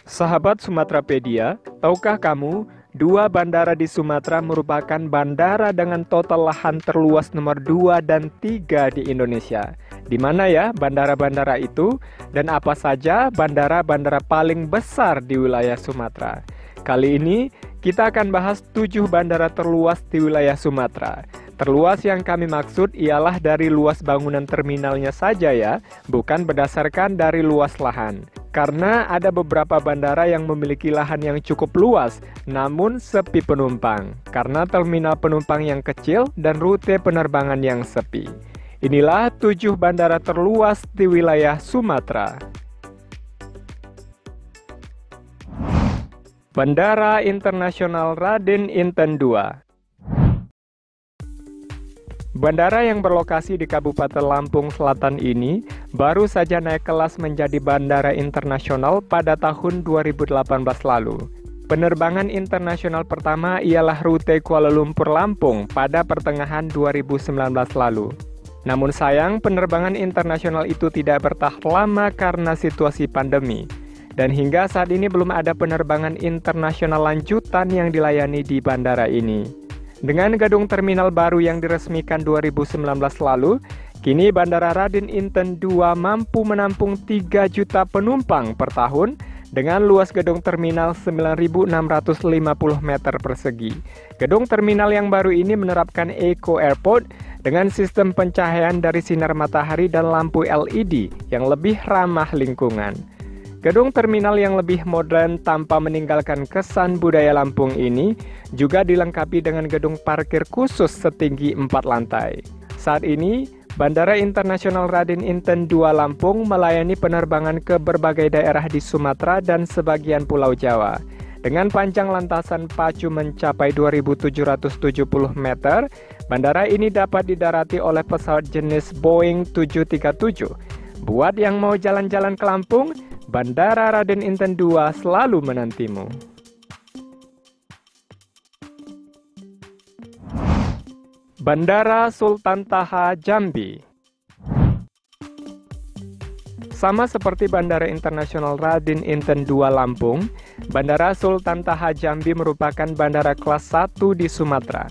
Sahabat Sumatrapedia, tahukah kamu, dua bandara di Sumatera merupakan bandara dengan total lahan terluas nomor 2 dan 3 di Indonesia. Di mana ya bandara-bandara itu dan apa saja bandara-bandara paling besar di wilayah Sumatera? Kali ini kita akan bahas 7 bandara terluas di wilayah Sumatera. Terluas yang kami maksud ialah dari luas bangunan terminalnya saja ya, bukan berdasarkan dari luas lahan. Karena ada beberapa bandara yang memiliki lahan yang cukup luas, namun sepi penumpang. Karena terminal penumpang yang kecil dan rute penerbangan yang sepi. Inilah 7 bandara terluas di wilayah Sumatera. Bandara Internasional Raden Inten II. Bandara yang berlokasi di Kabupaten Lampung Selatan ini baru saja naik kelas menjadi bandara internasional pada tahun 2018 lalu. Penerbangan internasional pertama ialah rute Kuala Lumpur-Lampung pada pertengahan 2019 lalu. Namun sayang, penerbangan internasional itu tidak bertahan lama karena situasi pandemi. Dan hingga saat ini belum ada penerbangan internasional lanjutan yang dilayani di bandara ini. Dengan gedung terminal baru yang diresmikan 2019 lalu, kini Bandara Raden Inten II mampu menampung 3 juta penumpang per tahun dengan luas gedung terminal 9.650 meter persegi. Gedung terminal yang baru ini menerapkan Eco Airport dengan sistem pencahayaan dari sinar matahari dan lampu LED yang lebih ramah lingkungan. Gedung terminal yang lebih modern tanpa meninggalkan kesan budaya Lampung ini juga dilengkapi dengan gedung parkir khusus setinggi 4 lantai. Saat ini, Bandara Internasional Raden Inten II Lampung melayani penerbangan ke berbagai daerah di Sumatera dan sebagian Pulau Jawa. Dengan panjang lantasan pacu mencapai 2.770 meter, bandara ini dapat didarati oleh pesawat jenis Boeing 737. Buat yang mau jalan-jalan ke Lampung, Bandara Raden Inten II selalu menantimu. Bandara Sultan Taha Jambi. Sama seperti Bandara Internasional Raden Inten II Lampung, Bandara Sultan Taha Jambi merupakan bandara kelas 1 di Sumatera.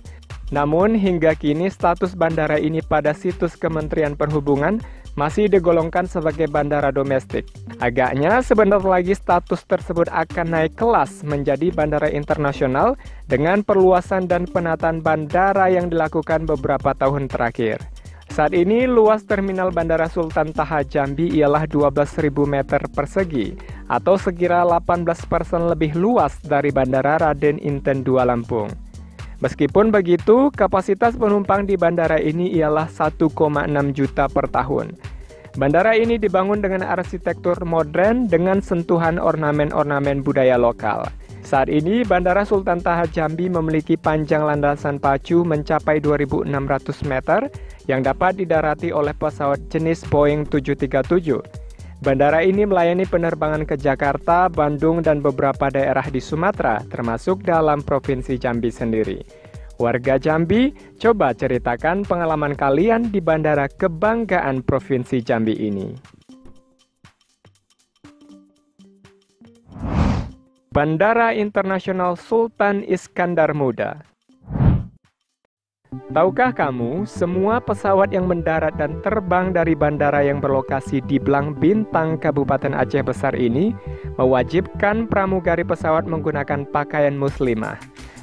Namun hingga kini status bandara ini pada situs Kementerian Perhubungan masih digolongkan sebagai bandara domestik. Agaknya sebentar lagi status tersebut akan naik kelas menjadi bandara internasional dengan perluasan dan penataan bandara yang dilakukan beberapa tahun terakhir. Saat ini luas terminal Bandara Sultan Taha Jambi ialah 12.000 meter persegi atau sekira 18% lebih luas dari Bandara Raden Inten II Lampung. Meskipun begitu, kapasitas penumpang di bandara ini ialah 1,6 juta per tahun. Bandara ini dibangun dengan arsitektur modern dengan sentuhan ornamen-ornamen budaya lokal. Saat ini, Bandara Sultan Taha Jambi memiliki panjang landasan pacu mencapai 2.600 meter yang dapat didarati oleh pesawat jenis Boeing 737. Bandara ini melayani penerbangan ke Jakarta, Bandung, dan beberapa daerah di Sumatera, termasuk dalam Provinsi Jambi sendiri. Warga Jambi, coba ceritakan pengalaman kalian di Bandara Kebanggaan Provinsi Jambi ini. Bandara Internasional Sultan Iskandar Muda. Tahukah kamu, semua pesawat yang mendarat dan terbang dari bandara yang berlokasi di Blang Bintang, Kabupaten Aceh Besar ini mewajibkan pramugari pesawat menggunakan pakaian muslimah.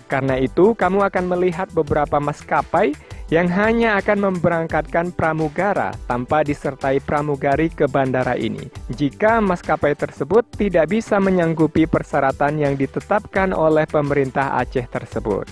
Karena itu, kamu akan melihat beberapa maskapai yang hanya akan memberangkatkan pramugara tanpa disertai pramugari ke bandara ini. Jika maskapai tersebut tidak bisa menyanggupi persyaratan yang ditetapkan oleh pemerintah Aceh tersebut.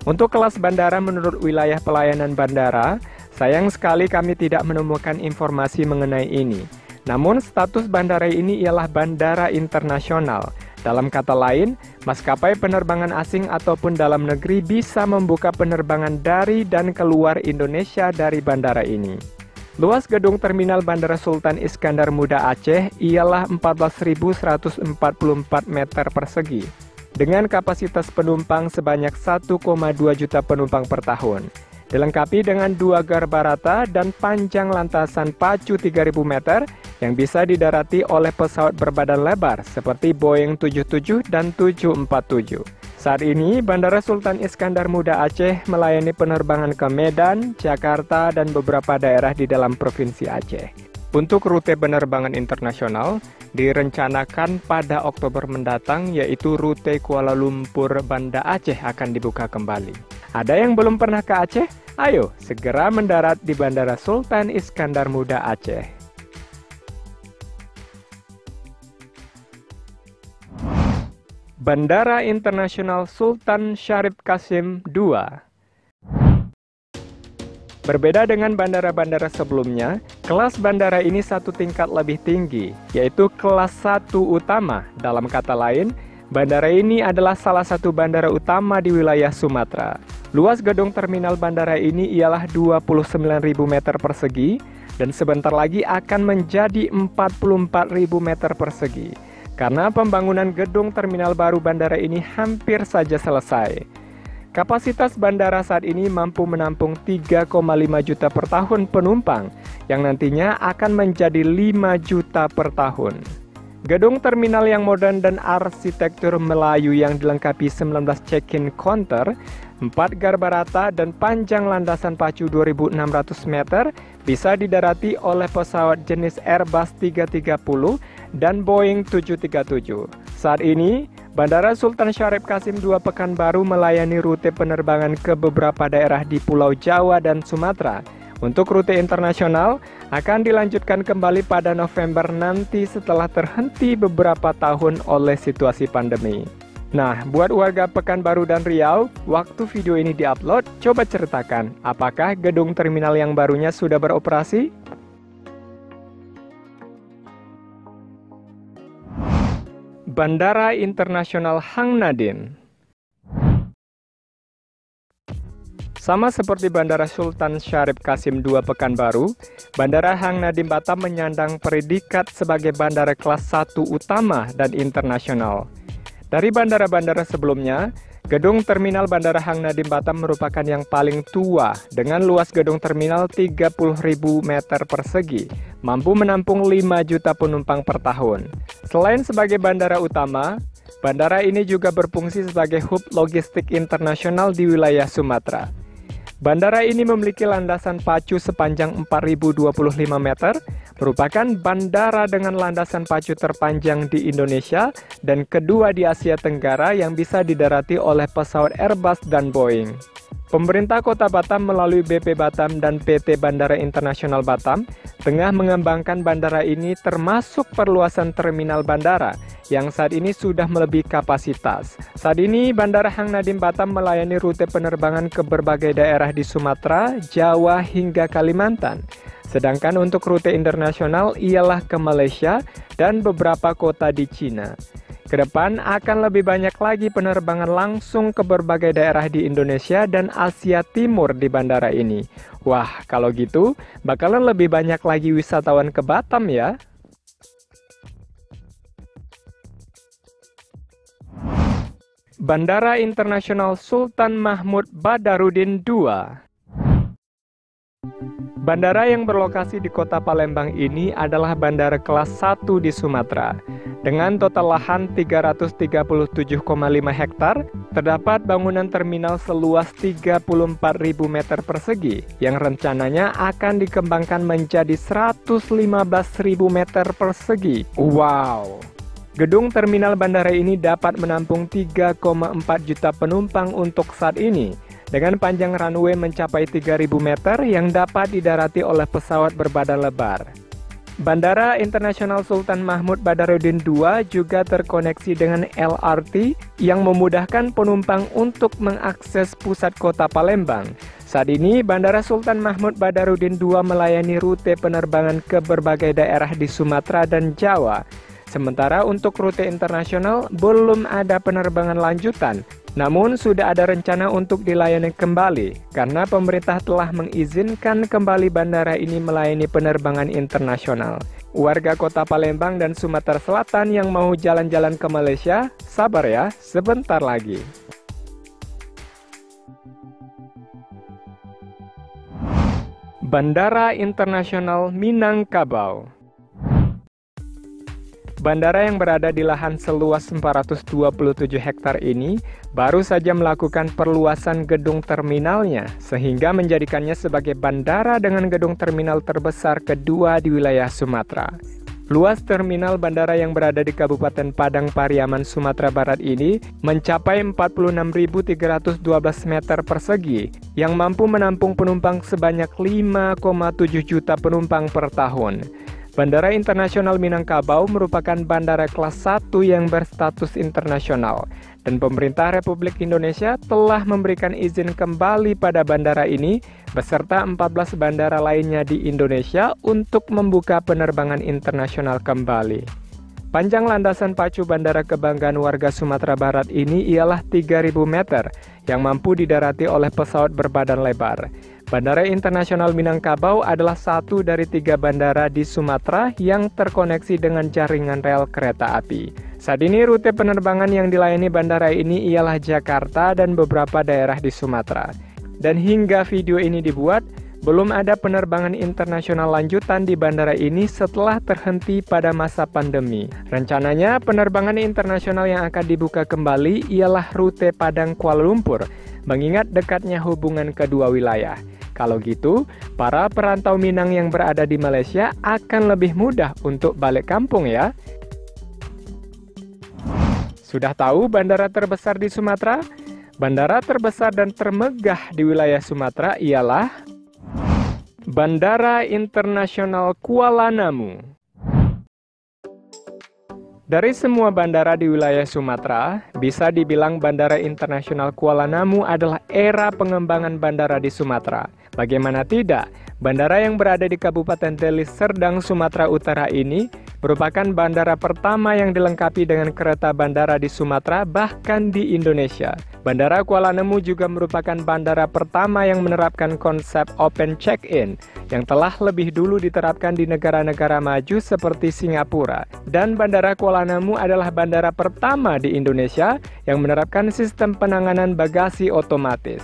Untuk kelas bandara menurut wilayah pelayanan bandara, sayang sekali kami tidak menemukan informasi mengenai ini. Namun status bandara ini ialah bandara internasional. Dalam kata lain, maskapai penerbangan asing ataupun dalam negeri bisa membuka penerbangan dari dan keluar Indonesia dari bandara ini. Luas gedung terminal Bandara Sultan Iskandar Muda Aceh ialah 14.144 meter persegi. Dengan kapasitas penumpang sebanyak 1,2 juta penumpang per tahun. Dilengkapi dengan 2 garbarata dan panjang lantasan pacu 3.000 meter yang bisa didarati oleh pesawat berbadan lebar seperti Boeing 77 dan 747. Saat ini, Bandara Sultan Iskandar Muda Aceh melayani penerbangan ke Medan, Jakarta, dan beberapa daerah di dalam Provinsi Aceh. Untuk rute penerbangan internasional, direncanakan pada Oktober mendatang, yaitu rute Kuala Lumpur Banda Aceh akan dibuka kembali. Ada yang belum pernah ke Aceh? Ayo, segera mendarat di Bandara Sultan Iskandar Muda Aceh. Bandara Internasional Sultan Syarif Qasim II. Berbeda dengan bandara-bandara sebelumnya, kelas bandara ini satu tingkat lebih tinggi, yaitu kelas 1 utama. Dalam kata lain, bandara ini adalah salah satu bandara utama di wilayah Sumatera. Luas gedung terminal bandara ini ialah 29.000 meter persegi, dan sebentar lagi akan menjadi 44.000 meter persegi. Karena pembangunan gedung terminal baru bandara ini hampir saja selesai. Kapasitas bandara saat ini mampu menampung 3,5 juta per tahun penumpang, yang nantinya akan menjadi 5 juta per tahun. Gedung terminal yang modern dan arsitektur Melayu yang dilengkapi 19 check-in counter, 4 garbarata, dan panjang landasan pacu 2.600 meter bisa didarati oleh pesawat jenis Airbus 330 dan Boeing 737. Saat ini, Bandara Sultan Syarif Qasim II Pekanbaru melayani rute penerbangan ke beberapa daerah di Pulau Jawa dan Sumatera. Untuk rute internasional akan dilanjutkan kembali pada November nanti setelah terhenti beberapa tahun oleh situasi pandemi. Nah, buat warga Pekanbaru dan Riau, waktu video ini diupload, coba ceritakan, apakah gedung terminal yang barunya sudah beroperasi? Bandara Internasional Hang Nadiem. Sama seperti Bandara Sultan Syarif Qasim II Pekanbaru, Bandara Hang Nadiem Batam menyandang predikat sebagai bandara kelas 1 utama dan internasional. Dari bandara-bandara sebelumnya, gedung terminal Bandara Hang Nadiem Batam merupakan yang paling tua dengan luas gedung terminal 30.000 meter persegi, mampu menampung 5 juta penumpang per tahun. Selain sebagai bandara utama, bandara ini juga berfungsi sebagai hub logistik internasional di wilayah Sumatera. Bandara ini memiliki landasan pacu sepanjang 4.025 meter, merupakan bandara dengan landasan pacu terpanjang di Indonesia dan kedua di Asia Tenggara yang bisa didarati oleh pesawat Airbus dan Boeing. Pemerintah Kota Batam melalui BP Batam dan PT Bandara Internasional Batam tengah mengembangkan bandara ini termasuk perluasan terminal bandara yang saat ini sudah melebihi kapasitas. Saat ini Bandara Hang Nadiem Batam melayani rute penerbangan ke berbagai daerah di Sumatera, Jawa hingga Kalimantan. Sedangkan untuk rute internasional ialah ke Malaysia dan beberapa kota di Cina. Kedepan akan lebih banyak lagi penerbangan langsung ke berbagai daerah di Indonesia dan Asia Timur di bandara ini. Wah, kalau gitu bakalan lebih banyak lagi wisatawan ke Batam ya. Bandara Internasional Sultan Mahmud Badarudin II. Bandara yang berlokasi di kota Palembang ini adalah bandara kelas 1 di Sumatera. Dengan total lahan 337,5 hektar, terdapat bangunan terminal seluas 34.000 meter persegi yang rencananya akan dikembangkan menjadi 115.000 meter persegi. Wow! Gedung terminal bandara ini dapat menampung 3,4 juta penumpang untuk saat ini, dengan panjang runway mencapai 3.000 meter yang dapat didarati oleh pesawat berbadan lebar. Bandara Internasional Sultan Mahmud Badarudin II juga terkoneksi dengan LRT yang memudahkan penumpang untuk mengakses pusat kota Palembang. Saat ini, Bandara Sultan Mahmud Badarudin II melayani rute penerbangan ke berbagai daerah di Sumatera dan Jawa. Sementara untuk rute internasional belum ada penerbangan lanjutan, namun sudah ada rencana untuk dilayani kembali karena pemerintah telah mengizinkan kembali bandara ini melayani penerbangan internasional. Warga kota Palembang dan Sumatera Selatan yang mau jalan-jalan ke Malaysia, sabar ya, sebentar lagi. Bandara Internasional Minangkabau. Bandara yang berada di lahan seluas 427 hektar ini baru saja melakukan perluasan gedung terminalnya sehingga menjadikannya sebagai bandara dengan gedung terminal terbesar kedua di wilayah Sumatera. Luas terminal bandara yang berada di Kabupaten Padang Pariaman, Sumatera Barat ini mencapai 46.312 meter persegi yang mampu menampung penumpang sebanyak 5,7 juta penumpang per tahun. Bandara Internasional Minangkabau merupakan bandara kelas 1 yang berstatus internasional dan pemerintah Republik Indonesia telah memberikan izin kembali pada bandara ini beserta 14 bandara lainnya di Indonesia untuk membuka penerbangan internasional kembali. Panjang landasan pacu bandara kebanggaan warga Sumatera Barat ini ialah 3.000 meter yang mampu didarati oleh pesawat berbadan lebar. Bandara Internasional Minangkabau adalah satu dari 3 bandara di Sumatera yang terkoneksi dengan jaringan rel kereta api. Saat ini rute penerbangan yang dilayani bandara ini ialah Jakarta dan beberapa daerah di Sumatera. Dan hingga video ini dibuat, belum ada penerbangan internasional lanjutan di bandara ini setelah terhenti pada masa pandemi. Rencananya penerbangan internasional yang akan dibuka kembali ialah rute Padang Kuala Lumpur, mengingat dekatnya hubungan kedua wilayah. Kalau gitu, para perantau Minang yang berada di Malaysia akan lebih mudah untuk balik kampung ya. Sudah tahu bandara terbesar di Sumatera? Bandara terbesar dan termegah di wilayah Sumatera ialah Bandara Internasional Kuala Namu. Dari semua bandara di wilayah Sumatera, bisa dibilang Bandara Internasional Kuala Namu adalah era pengembangan bandara di Sumatera. Bagaimana tidak, bandara yang berada di Kabupaten Deli Serdang, Sumatera Utara ini merupakan bandara pertama yang dilengkapi dengan kereta bandara di Sumatera, bahkan di Indonesia. Bandara Kuala Namu juga merupakan bandara pertama yang menerapkan konsep open check-in yang telah lebih dulu diterapkan di negara-negara maju seperti Singapura. Dan Bandara Kuala Namu adalah bandara pertama di Indonesia yang menerapkan sistem penanganan bagasi otomatis.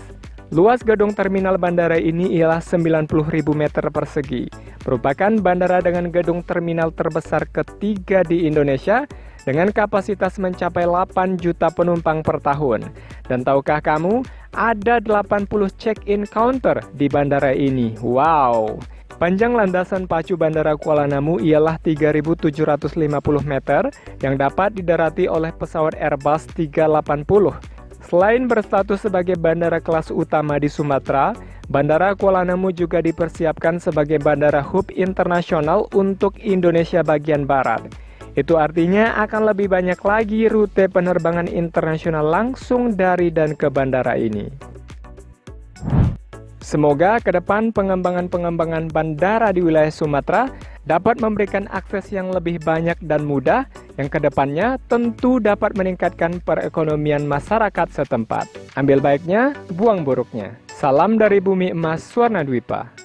Luas gedung terminal bandara ini ialah 90.000 meter persegi, merupakan bandara dengan gedung terminal terbesar ketiga di Indonesia dengan kapasitas mencapai 8 juta penumpang per tahun. Dan tahukah kamu, ada 80 check-in counter di bandara ini. Wow! Panjang landasan pacu Bandara Kuala Namu ialah 3.750 meter yang dapat didarati oleh pesawat Airbus 380. Selain berstatus sebagai bandara kelas utama di Sumatera, Bandara Kuala Namu juga dipersiapkan sebagai bandara hub internasional untuk Indonesia bagian barat. Itu artinya akan lebih banyak lagi rute penerbangan internasional langsung dari dan ke bandara ini. Semoga ke depan pengembangan bandara di wilayah Sumatera dapat memberikan akses yang lebih banyak dan mudah yang ke depannya tentu dapat meningkatkan perekonomian masyarakat setempat. Ambil baiknya, buang buruknya. Salam dari Bumi Emas Swarna Dwipa.